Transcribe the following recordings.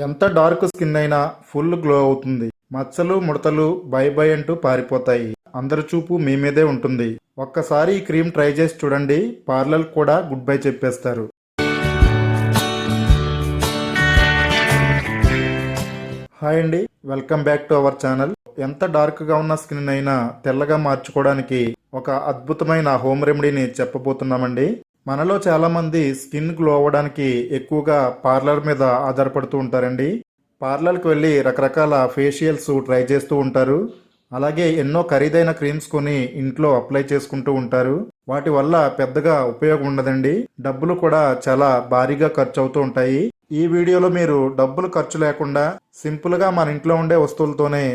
ఎంత dark skin అయినా full glow అవుతుంది. మచ్చలు ముడతలు బై బై అంటూ పారిపోతాయి. అందరి చూపు మీ మీదే ఉంటుంది. ఒక్కసారి ఈ క్రీమ్ ట్రై చేసి చూడండి, పార్లర్ కూడా గుడ్ బై చెప్పేస్తారు. హాయ్ అండి, welcome back to our channel. ఎంత డార్క్ గా ఉన్న స్కిన్ అయినా తెల్లగా మార్చుకోవడానికి ఒక అద్భుతమైన హోమ్ రెమెడీని చెప్పబోతున్నామండి. మనలో చాలా మంది స్కిన్ గ్లో అవ్వడానికి ఎక్కువగా పార్లర్ మీద ఆధారపడుతూ ఉంటారండి. పార్లర్కి వెళ్ళి రకరకాల ఫేషియల్స్ ట్రై చేస్తూ ఉంటారు. అలాగే ఎన్నో ఖరీదైన క్రీమ్స్ కొని ఇంట్లో అప్లై చేసుకుంటూ ఉంటారు. వాటి వల్ల పెద్దగా ఉపయోగం ఉండదండి. డబ్బులు కూడా చాలా భారీగా ఖర్చు అవుతూ ఉంటాయి. ఈ వీడియోలో మీరు డబ్బులు ఖర్చు లేకుండా సింపుల్గా మన ఇంట్లో ఉండే వస్తువులతోనే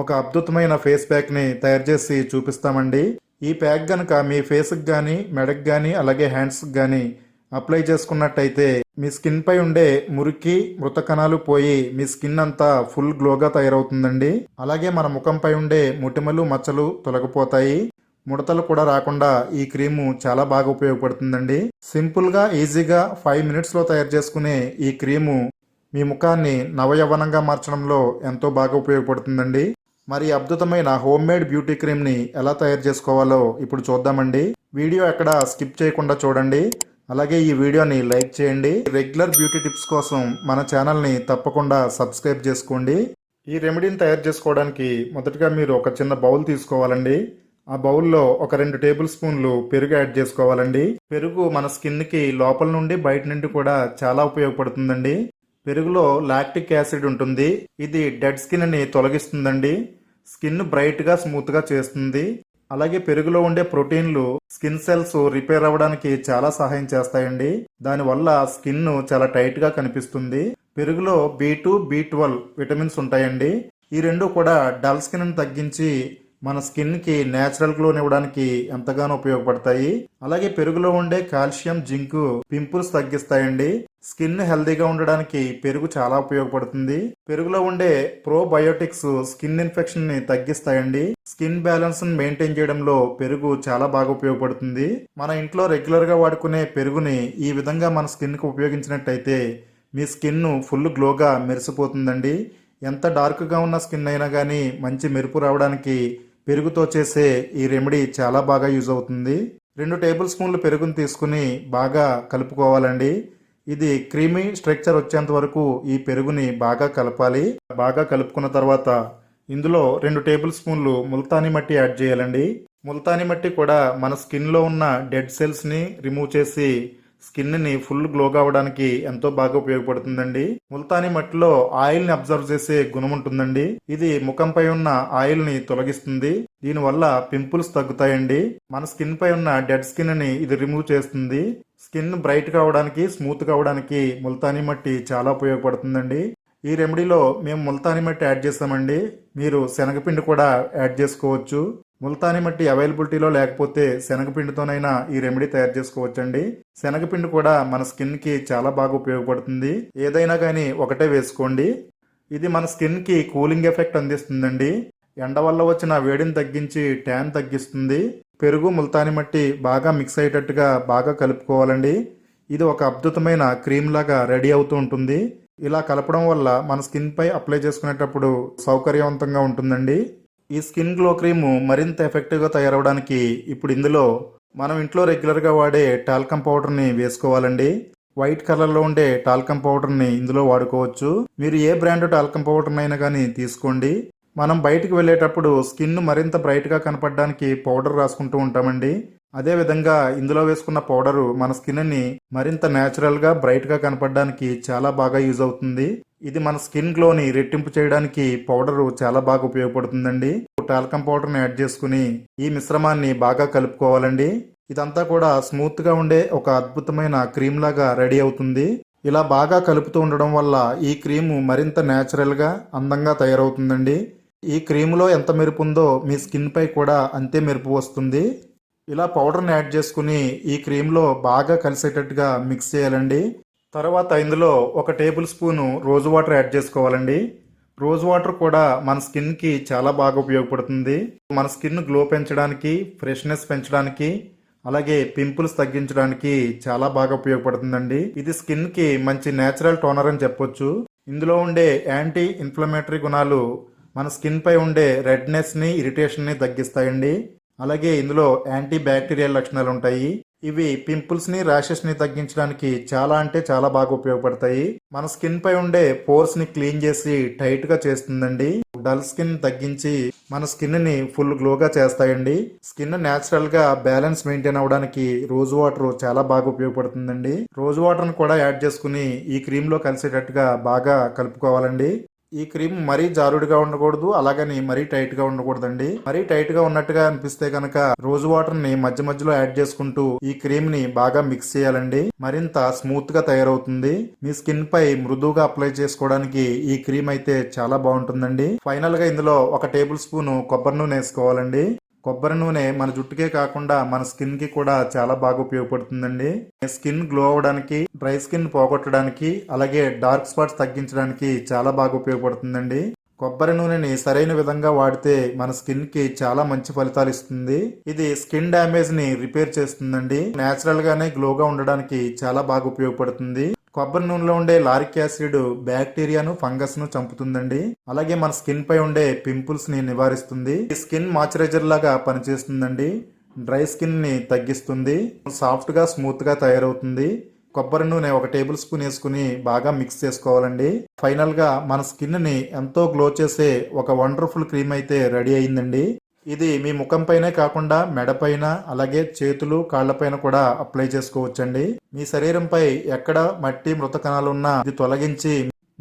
ఒక అద్భుతమైన ఫేస్ ప్యాక్ని తయారు చేసి చూపిస్తామండి. ఈ ప్యాక్ గనక మీ ఫేస్కి కానీ మెడకి కానీ అలాగే హ్యాండ్స్కి కానీ అప్లై చేసుకున్నట్టయితే మీ స్కిన్ పై ఉండే మురికి మృత కణాలు పోయి మీ స్కిన్ అంతా ఫుల్ గ్లోగా తయారవుతుందండి. అలాగే మన ముఖంపై ఉండే మొటిమలు మచ్చలు తొలగిపోతాయి. ముడతలు కూడా రాకుండా ఈ క్రీము చాలా బాగా ఉపయోగపడుతుందండి. సింపుల్గా ఈజీగా 5 మినిట్స్లో తయారు చేసుకునే ఈ క్రీము మీ ముఖాన్ని నవయవనంగా మార్చడంలో ఎంతో బాగా ఉపయోగపడుతుందండి. మరి అద్భుతమైన హోమ్ మేడ్ బ్యూటీ క్రీమ్ని ఎలా తయారు చేసుకోవాలో ఇప్పుడు చూద్దామండి. వీడియో ఎక్కడ స్కిప్ చేయకుండా చూడండి. అలాగే ఈ వీడియోని లైక్ చేయండి. రెగ్యులర్ బ్యూటీ టిప్స్ కోసం మన ఛానల్ని తప్పకుండా సబ్స్క్రైబ్ చేసుకోండి. ఈ రెమెడీని తయారు చేసుకోవడానికి మొదటగా మీరు ఒక చిన్న బౌల్ తీసుకోవాలండి. ఆ బౌల్లో ఒక 2 టేబుల్ స్పూన్లు పెరుగు యాడ్ చేసుకోవాలండి. పెరుగు మన స్కిన్కి లోపల నుండి బయట నుండి కూడా చాలా ఉపయోగపడుతుందండి. పెరుగులో లాక్టిక్ యాసిడ్ ఉంటుంది. ఇది డెడ్ స్కిన్ని తొలగిస్తుందండి. స్కిన్ బ్రైట్గా స్మూత్గా చేస్తుంది. అలాగే పెరుగులో ఉండే ప్రోటీన్లు స్కిన్ సెల్స్ రిపేర్ అవ్వడానికి చాలా సహాయం చేస్తాయండి. దానివల్ల స్కిన్ చాలా టైట్గా కనిపిస్తుంది. పెరుగులో B2, B12 విటమిన్స్ ఉంటాయండి. ఈ రెండు కూడా డల్ స్కిన్ తగ్గించి మన స్కిన్కి న్యాచురల్ గ్లోని ఇవ్వడానికి ఎంతగానో ఉపయోగపడతాయి. అలాగే పెరుగులో ఉండే కాల్షియం, జింక్ పింపుల్స్ తగ్గిస్తాయండి. స్కిన్ హెల్దీగా ఉండడానికి పెరుగు చాలా ఉపయోగపడుతుంది. పెరుగులో ఉండే ప్రోబయోటిక్స్ స్కిన్ ఇన్ఫెక్షన్ ని తగ్గిస్తాయండి. స్కిన్ బ్యాలెన్స్ మెయింటైన్ చేయడంలో పెరుగు చాలా బాగా ఉపయోగపడుతుంది. మన ఇంట్లో రెగ్యులర్ గా వాడుకునే పెరుగుని ఈ విధంగా మన స్కిన్ కు ఉపయోగించినట్టయితే మీ స్కిన్ ఫుల్ గ్లోగా మెరిసిపోతుందండి. ఎంత డార్క్ గా ఉన్న స్కిన్ అయినా కానీ మంచి మెరుపు రావడానికి పెరుగుతో చేసే ఈ రెమెడీ చాలా బాగా యూజ్ అవుతుంది. 2 టేబుల్ స్పూన్లు పెరుగును తీసుకుని బాగా కలుపుకోవాలండి. ఇది క్రీమీ స్ట్రక్చర్ వచ్చేంత వరకు ఈ పెరుగుని బాగా కలపాలి. బాగా కలుపుకున్న తర్వాత ఇందులో 2 టేబుల్ స్పూన్లు ముల్తానీ మట్టి యాడ్ చేయాలండి. ముల్తానీ మట్టి కూడా మన స్కిన్లో ఉన్న డెడ్ సెల్స్ని రిమూవ్ చేసి స్కిన్ని ఫుల్ గ్లోగా అవ్వడానికి ఎంతో బాగా ఉపయోగపడుతుందండి. ముల్తానీ మట్టిలో ఆయిల్ని అబ్జర్వ్ చేసే గుణం ఉంటుందండి. ఇది ముఖంపై ఉన్న ఆయిల్ని తొలగిస్తుంది. దీనివల్ల పింపుల్స్ తగ్గుతాయండి. మన స్కిన్ పై ఉన్న డెడ్ స్కిన్ని ఇది రిమూవ్ చేస్తుంది. స్కిన్ బ్రైట్ కావడానికి స్మూత్ కావడానికి ముల్తానీ మట్టి చాలా ఉపయోగపడుతుందండి. ఈ రెమెడీలో మేము ముల్తానీ మట్టి యాడ్ చేస్తామండి. మీరు శనగపిండి కూడా యాడ్ చేసుకోవచ్చు. ముల్తానీ మట్టి అవైలబిలిటీలో లేకపోతే శనగపిండితోనైనా ఈ రెమెడీ తయారు చేసుకోవచ్చండి. శనగపిండి కూడా మన స్కిన్కి చాలా బాగా ఉపయోగపడుతుంది. ఏదైనా కానీ ఒకటే వేసుకోండి. ఇది మన స్కిన్కి కూలింగ్ ఎఫెక్ట్ అందిస్తుందండి. ఎండ వల్ల వచ్చిన వేడిని తగ్గించి ట్యాన్ తగ్గిస్తుంది. పెరుగు ముల్తానీ మట్టి బాగా మిక్స్ అయ్యేటట్టుగా బాగా కలుపుకోవాలండి. ఇది ఒక అద్భుతమైన క్రీమ్ లాగా రెడీ అవుతూ ఉంటుంది. ఇలా కలపడం వల్ల మన స్కిన్ పై అప్లై చేసుకునేటప్పుడు సౌకర్యవంతంగా ఉంటుందండి. ఈ స్కిన్ గ్లో క్రీము మరింత ఎఫెక్టివ్గా తయారవడానికి ఇప్పుడు ఇందులో మనం ఇంట్లో రెగ్యులర్గా వాడే టాల్కమ్ పౌడర్ని వేసుకోవాలండి. వైట్ కలర్లో ఉండే టాల్కమ్ పౌడర్ని ఇందులో వాడుకోవచ్చు. మీరు ఏ బ్రాండ్ టాల్కమ్ పౌడర్ని అయినా కానీ తీసుకోండి. మనం బయటికి వెళ్ళేటప్పుడు స్కిన్ మరింత బ్రైట్గా కనపడడానికి పౌడర్ రాసుకుంటూ ఉంటామండి. అదేవిధంగా ఇందులో వేసుకున్న పౌడరు మన స్కిన్ని మరింత న్యాచురల్గా బ్రైట్గా కనపడడానికి చాలా బాగా యూజ్ అవుతుంది. ఇది మన స్కిన్ గ్లోని రెట్టింపు చేయడానికి పౌడరు చాలా బాగా ఉపయోగపడుతుందండి. టాల్కమ్ పౌడర్ని యాడ్ చేసుకుని ఈ మిశ్రమాన్ని బాగా కలుపుకోవాలండి. ఇదంతా కూడా స్మూత్గా ఉండే ఒక అద్భుతమైన క్రీమ్ లాగా రెడీ అవుతుంది. ఇలా బాగా కలుపుతూ ఉండడం వల్ల ఈ క్రీము మరింత న్యాచురల్గా అందంగా తయారవుతుందండి. ఈ క్రీములో ఎంత మెరుపు ఉందో మీ స్కిన్ పై కూడా అంతే మెరుపు వస్తుంది. ఇలా పౌడర్ని యాడ్ చేసుకుని ఈ క్రీమ్లో బాగా కలిసేటట్టుగా మిక్స్ చేయాలండి. తర్వాత ఇందులో 1 table spoon rose water add చేసుకోవాలండి. రోజ్ వాటర్ కూడా మన స్కిన్కి చాలా బాగా ఉపయోగపడుతుంది. మన స్కిన్ గ్లో పెంచడానికి, ఫ్రెష్నెస్ పెంచడానికి, అలాగే పింపుల్స్ తగ్గించడానికి చాలా బాగా ఉపయోగపడుతుందండి. ఇది స్కిన్ కి మంచి నేచురల్ టోనర్ అని చెప్పొచ్చు. ఇందులో ఉండే యాంటీ ఇన్ఫ్లమేటరీ గుణాలు మన స్కిన్ పై ఉండే రెడ్నెస్ని ఇరిటేషన్ని తగ్గిస్తాయండి. అలాగే ఇందులో యాంటీ బ్యాక్టీరియల్ లక్షణాలు ఉంటాయి. ఇవి పింపుల్స్ని ర్యాషెస్ని తగ్గించడానికి చాలా అంటే చాలా బాగా ఉపయోగపడతాయి. మన స్కిన్ పై ఉండే పోర్స్ని క్లీన్ చేసి టైట్గా చేస్తుందండి. డల్ స్కిన్ తగ్గించి మన స్కిన్ని ఫుల్ గ్లోగా చేస్తాయండి. స్కిన్ న్యాచురల్గా బ్యాలెన్స్ మెయింటైన్ అవ్వడానికి రోజ్ వాటర్ చాలా బాగా ఉపయోగపడుతుందండి. రోజ్ వాటర్ని కూడా యాడ్ చేసుకుని ఈ క్రీమ్లో కలిసేటట్టుగా బాగా కలుపుకోవాలండి. ఈ క్రీమ్ మరీ జారుడుగా ఉండకూడదు, అలాగని మరీ టైట్ గా ఉండకూడదండి. మరీ టైట్ గా ఉన్నట్టుగా అనిపిస్తే కనుక రోజ్ వాటర్ ని మధ్య మధ్యలో యాడ్ చేసుకుంటూ ఈ క్రీమ్ ని బాగా మిక్స్ చేయాలండి. మరింత స్మూత్ గా తయారవుతుంది. మీ స్కిన్ పై మృదువుగా అప్లై చేసుకోవడానికి ఈ క్రీమ్ అయితే చాలా బాగుంటుందండి. ఫైనల్ గా ఇందులో 1 టేబుల్ స్పూన్ కొబ్బరి నూనె వేసుకోవాలండి. కొబ్బరి నూనె మన జుట్టుకే కాకుండా మన స్కిన్ కి కూడా చాలా బాగా ఉపయోగపడుతుందండి. స్కిన్ గ్లో అవ్వడానికి, డ్రై స్కిన్ పోగొట్టడానికి, అలాగే డార్క్ స్పాట్స్ తగ్గించడానికి చాలా బాగా ఉపయోగపడుతుందండి. కొబ్బరి నూనెని సరైన విధంగా వాడితే మన స్కిన్ కి చాలా మంచి ఫలితాలు ఇస్తుంది. ఇది స్కిన్ డ్యామేజ్ ని రిపేర్ చేస్తుందండి. నేచురల్ గానే గ్లోగా ఉండడానికి చాలా బాగా ఉపయోగపడుతుంది. కొబ్బరి నూనెలో ఉండే లారిక్ యాసిడ్ బ్యాక్టీరియాను, ఫంగస్ ను చంపుతుందండి. అలాగే మన స్కిన్ పై ఉండే పింపుల్స్ ని నివారిస్తుంది. స్కిన్ మాయిశ్చరైజర్ లాగా పనిచేస్తుందండి. డ్రై స్కిన్ ని తగ్గిస్తుంది. సాఫ్ట్ గా స్మూత్ గా తయారవుతుంది. కొబ్బరి నూనె 1 టేబుల్ స్పూన్ వేసుకుని బాగా మిక్స్ చేసుకోవాలండి. ఫైనల్ గా మన స్కిన్ ని ఎంతో గ్లో చేసే ఒక వండర్ఫుల్ క్రీమ్ అయితే రెడీ అయిందండి. ఇది మీ ముఖం పైనే కాకుండా మెడపైన, అలాగే చేతులు, కాళ్లపైన కూడా అప్లై చేసుకోవచ్చండి. మీ శరీరంపై ఎక్కడ మట్టి, మృత కణాలు ఉన్నా ఇది తొలగించి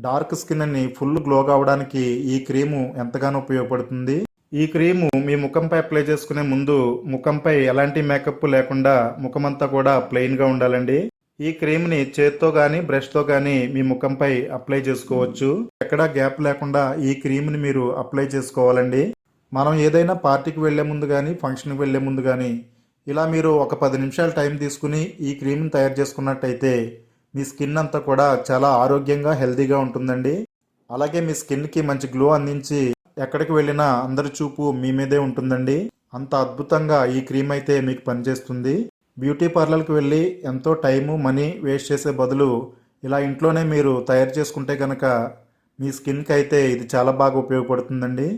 డార్క్ స్కిన్ ని ఫుల్ గ్లోగా అవడానికి ఈ క్రీము ఎంతగానో ఉపయోగపడుతుంది. ఈ క్రీము మీ ముఖంపై అప్లై చేసుకునే ముందు ముఖంపై ఎలాంటి మేకప్ లేకుండా ముఖమంతా కూడా ప్లెయిన్ గా ఉండాలండి. ఈ క్రీమ్ ని చేత్తో గానీ, బ్రష్ తో గానీ మీ ముఖంపై అప్లై చేసుకోవచ్చు. ఎక్కడా గ్యాప్ లేకుండా ఈ క్రీమ్ ని మీరు అప్లై చేసుకోవాలండి. మనం ఏదైనా పార్టీకి వెళ్లే ముందు కానీ, ఫంక్షన్కి వెళ్లే ముందు కానీ ఇలా మీరు ఒక 10 నిమిషాలు టైం తీసుకుని ఈ క్రీమ్ని తయారు చేసుకున్నట్టయితే మీ స్కిన్ అంతా కూడా చాలా ఆరోగ్యంగా, హెల్తీగా ఉంటుందండి. అలాగే మీ స్కిన్కి మంచి గ్లో అందించి ఎక్కడికి వెళ్ళినా అందరి చూపు మీ మీదే ఉంటుందండి. అంత అద్భుతంగా ఈ క్రీమ్ అయితే మీకు పనిచేస్తుంది. బ్యూటీ పార్లర్కి వెళ్ళి ఎంతో టైము, మనీ వేస్ట్ చేసే బదులు ఇలా ఇంట్లోనే మీరు తయారు చేసుకుంటే కనుక మీ స్కిన్కి అయితే ఇది చాలా బాగా ఉపయోగపడుతుందండి.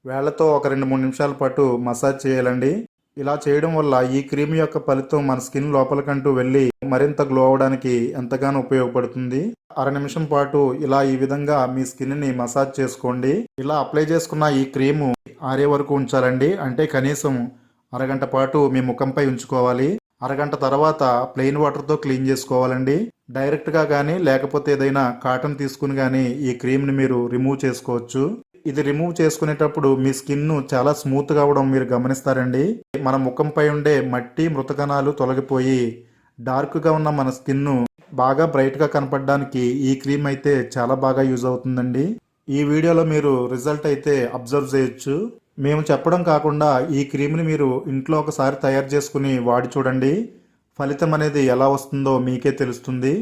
వేళ్లతో ఒక 2-3 నిమిషాల పాటు మసాజ్ చేయాలండి. ఇలా చేయడం వల్ల ఈ క్రీమ్ యొక్క ఫలితం మన స్కిన్ లోపలికంటూ వెళ్ళి మరింత గ్లో అవడానికి ఎంతగానో ఉపయోగపడుతుంది. 1/2 నిమిషం పాటు ఇలా ఈ విధంగా మీ స్కిన్ ని మసాజ్ చేసుకోండి. ఇలా అప్లై చేసుకున్న ఈ క్రీము ఆరే వరకు ఉంచాలండి. అంటే కనీసం అరగంట పాటు మీ ముఖంపై ఉంచుకోవాలి. అరగంట తర్వాత ప్లెయిన్ వాటర్తో క్లీన్ చేసుకోవాలండి. డైరెక్ట్గా కానీ, లేకపోతే ఏదైనా కాటన్ తీసుకుని కానీ ఈ క్రీమ్ని మీరు రిమూవ్ చేసుకోవచ్చు. ఇది రిమూవ్ చేసుకునేటప్పుడు మీ స్కిన్ చాలా స్మూత్గా అవడం మీరు గమనిస్తారండి. మన ముఖంపై ఉండే మట్టి, మృతకణాలు తొలగిపోయి డార్క్గా ఉన్న మన స్కిన్ బాగా బ్రైట్గా కనపడడానికి ఈ క్రీమ్ అయితే చాలా బాగా యూజ్ అవుతుందండి. ఈ వీడియోలో మీరు రిజల్ట్ అయితే అబ్జర్వ్ చేయొచ్చు. మేము చెప్పడం కాకుండా ఈ క్రీమ్ని మీరు ఇంట్లో ఒకసారి తయారు చేసుకుని వాడి చూడండి. ఫలితం అనేది ఎలా వస్తుందో మీకే తెలుస్తుంది.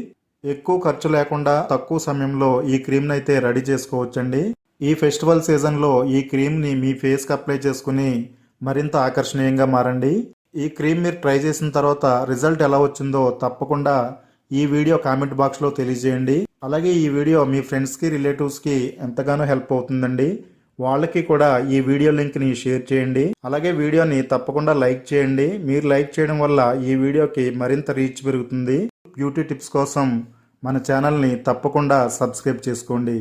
ఎక్కువ ఖర్చు లేకుండా తక్కువ సమయంలో ఈ క్రీమ్ని అయితే రెడీ చేసుకోవచ్చండి. ఈ ఫెస్టివల్ సీజన్లో ఈ క్రీమ్ని మీ ఫేస్కి అప్లై చేసుకుని మరింత ఆకర్షణీయంగా మారండి. ఈ క్రీమ్ మీరు ట్రై చేసిన తర్వాత రిజల్ట్ ఎలా వచ్చిందో తప్పకుండా ఈ వీడియో కామెంట్ బాక్స్లో తెలియజేయండి. అలాగే ఈ వీడియో మీ ఫ్రెండ్స్కి, రిలేటివ్స్కి ఎంతగానో హెల్ప్ అవుతుందండి. వాళ్ళకి కూడా ఈ వీడియో లింక్ని షేర్ చేయండి. అలాగే వీడియోని తప్పకుండా లైక్ చేయండి. మీరు లైక్ చేయడం వల్ల ఈ వీడియోకి మరింత రీచ్ పెరుగుతుంది. బ్యూటీ టిప్స్ కోసం మన ఛానల్ని తప్పకుండా సబ్స్క్రైబ్ చేసుకోండి.